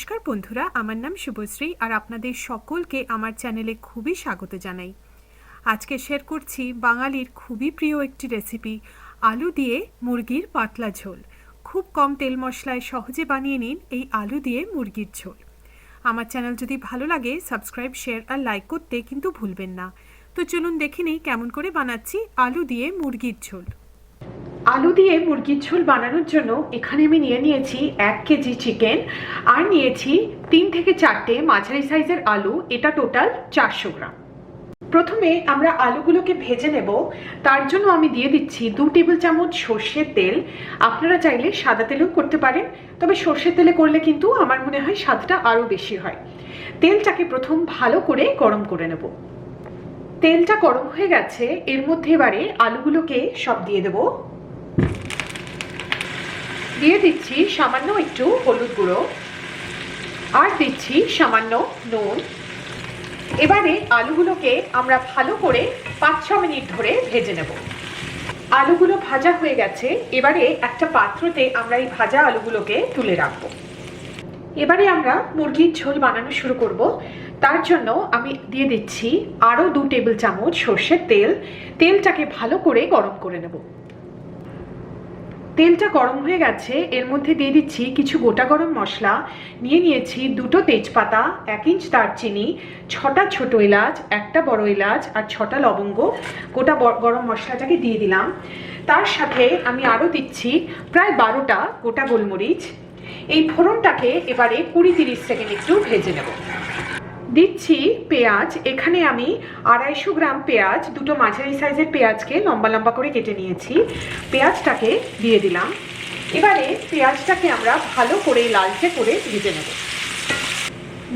নমস্কার বন্ধুরা, আমার নাম শুভশ্রী আর আপনাদের সকলকে আমার চ্যানেলে খুবই স্বাগত জানাই। আজকে শেয়ার করছি বাঙালির খুবই প্রিয় একটি রেসিপি, আলু দিয়ে মুরগির পাতলা ঝোল। খুব কম তেল মশলায় সহজে বানিয়ে নিন এই আলু দিয়ে মুরগির ঝোল। আমার চ্যানেল যদি ভালো লাগে সাবস্ক্রাইব, শেয়ার আর লাইক করতে কিন্তু ভুলবেন না। তো চলুন দেখে নিই কেমন করে বানাচ্ছি আলু দিয়ে মুরগির ঝোল। আলু দিয়ে মুরগির ঝোল বানানোর জন্য এখানে আমি নিয়েছি 1 কেজি চিকেন আর নিয়েছি 3 থেকে 4টে মাঝারি সাইজের আলু। এটা টোটাল 400 গ্রাম। প্রথমে আমরা আলুগুলোকে ভেজে নেব। তার জন্য আমি দিয়ে দিচ্ছি 2 টেবিল চামচ সর্ষের তেল। আপনারা চাইলে সাদা তেলেও করতে পারেন, তবে সর্ষের তেলে করলে কিন্তু আমার মনে হয় স্বাদটা আরও বেশি হয়। তেলটাকে প্রথম ভালো করে গরম করে নেব। তেলটা গরম হয়ে গেছে, এর মধ্যে এবারে আলুগুলোকে সব দিয়ে দেবো। দিয়ে দিচ্ছি সামান্য একটু হলুদ গুঁড়ো আর দিচ্ছি সামান্য নুন। এবারে আলুগুলোকে আমরা ভালো করে 5-6 মিনিট ধরে ভেজে নেব। আলুগুলো ভাজা হয়ে গেছে, এবারে একটা পাত্রতে আমরা এই ভাজা আলুগুলোকে তুলে রাখবো। এবারে আমরা মুরগির ঝোল বানানো শুরু করব। তার জন্য আমি দিয়ে দিচ্ছি আরও 2 টেবিল চামচ সর্ষের তেল। তেলটাকে ভালো করে গরম করে নেব। তেলটা গরম হয়ে গেছে, এর মধ্যে দিয়ে দিচ্ছি কিছু গোটা গরম মশলা। নিয়েছি 2টো তেজপাতা, 1 ইঞ্চ দারচিনি, 6টা ছোট এলাচ, 1টা বড় এলাচ আর 6টা লবঙ্গ। গোটা গরম মশলাটাকে দিয়ে দিলাম। তার সাথে আমি আরও দিচ্ছি প্রায় 12টা গোটা গোলমরিচ। এই ফোড়নটাকে এবারে 20-30 সেকেন্ড একটু ভেজে নেব। দিচ্ছি পেঁয়াজ। এখানে আমি 250 গ্রাম পেঁয়াজ, 2টো মাঝারি সাইজের পেঁয়াজকে লম্বা লম্বা করে কেটে নিয়েছি। পেঁয়াজটাকে দিয়ে দিলাম। এবারে পেঁয়াজটাকে আমরা ভালো করে লালচে করে ভেজে নেব।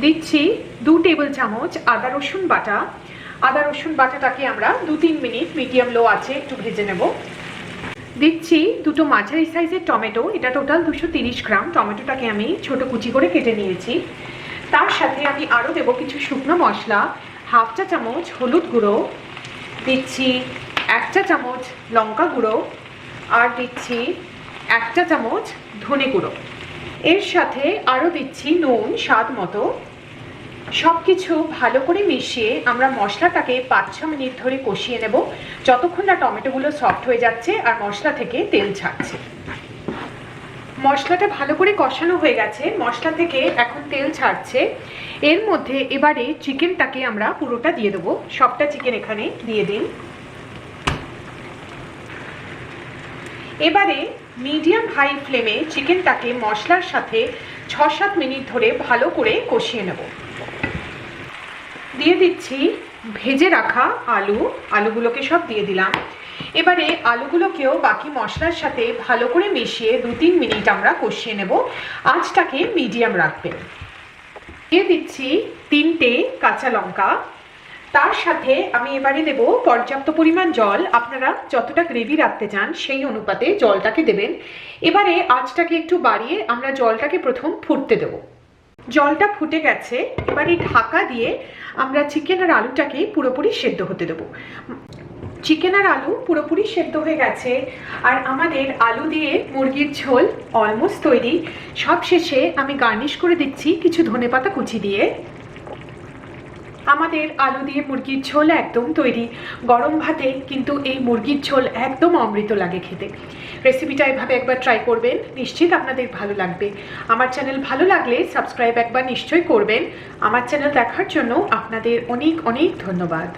দিচ্ছি 2 টেবিল চামচ আদা রসুন বাটা। আদা রসুন বাটাটাকে আমরা 2-3 মিনিট মিডিয়াম লো আঁচে একটু ভেজে নেব। দিচ্ছি 2টো মাঝারি সাইজের টমেটো। এটা টোটাল 230 গ্রাম। টমেটোটাকে আমি ছোট কুচি করে কেটে নিয়েছি। তার সাথে আমি আরও দেবো কিছু শুকনো মশলা। 1/2 চা চামচ হলুদ গুঁড়ো, দিচ্ছি 1 চা চামচ লঙ্কা গুঁড়ো আর দিচ্ছি 1 চা চামচ ধনে গুঁড়ো। এর সাথে আরও দিচ্ছি নুন স্বাদ মতো। সব কিছু ভালো করে মিশিয়ে আমরা মশলাটাকে 5-6 মিনিট ধরে কষিয়ে নেব, যতক্ষণ না টমেটোগুলো সফট হয়ে যাচ্ছে আর মশলা থেকে তেল ছাড়ছে। মশলাটা ভালো করে কষানো হয়ে গেছে, মশলা থেকে এখন তেল ছাড়ছে। এর মধ্যে এবারে চিকেনটাকে আমরা পুরোটা দিয়ে দেবো। সবটা চিকেন এখানে দিয়ে দিন। এবারে মিডিয়াম হাই ফ্লেমে চিকেনটাকে মশলার সাথে 6-7 মিনিট ধরে ভালো করে কষিয়ে নেব। দিয়ে দিচ্ছি ভেজে রাখা আলুগুলোকে সব দিয়ে দিলাম। এবারে আলুগুলোকেও বাকি মশলার সাথে ভালো করে মিশিয়ে 2-3 মিনিট আমরা কষিয়ে নেব। আঁচটাকে মিডিয়াম রাখবেন। দিয়ে দিচ্ছি 3টে কাঁচা লঙ্কা। তার সাথে আমি এবারে দেব পর্যাপ্ত পরিমাণ জল। আপনারা যতটা গ্রেভি রাখতে চান সেই অনুপাতে জলটাকে দেবেন। এবারে আঁচটাকে একটু বাড়িয়ে আমরা জলটাকে প্রথম ফুটতে দেব। জলটা ফুটে গেছে, এবারে ঢাকা দিয়ে আমরা চিকেন আর আলুটাকে পুরোপুরি সেদ্ধ হতে দেবো। চিকেন আর আলু পুরোপুরি সেদ্ধ হয়ে গেছে আর আমাদের আলু দিয়ে মুরগির ঝোল অলমোস্ট তৈরি। সব শেষে আমি গার্নিশ করে দিচ্ছি কিছু ধনেপাতা কুচি দিয়ে। আমাদের আলু দিয়ে মুরগির ঝোল একদম তৈরি। গরম ভাতে কিন্তু এই মুরগির ঝোল একদম অমৃত লাগে খেতে। রেসিপিটা এভাবে একবার ট্রাই করবেন, নিশ্চিত আপনাদের ভালো লাগবে। আমার চ্যানেল ভালো লাগলে সাবস্ক্রাইব একবার নিশ্চয়ই করবেন। আমার চ্যানেল দেখার জন্য আপনাদের অনেক অনেক ধন্যবাদ।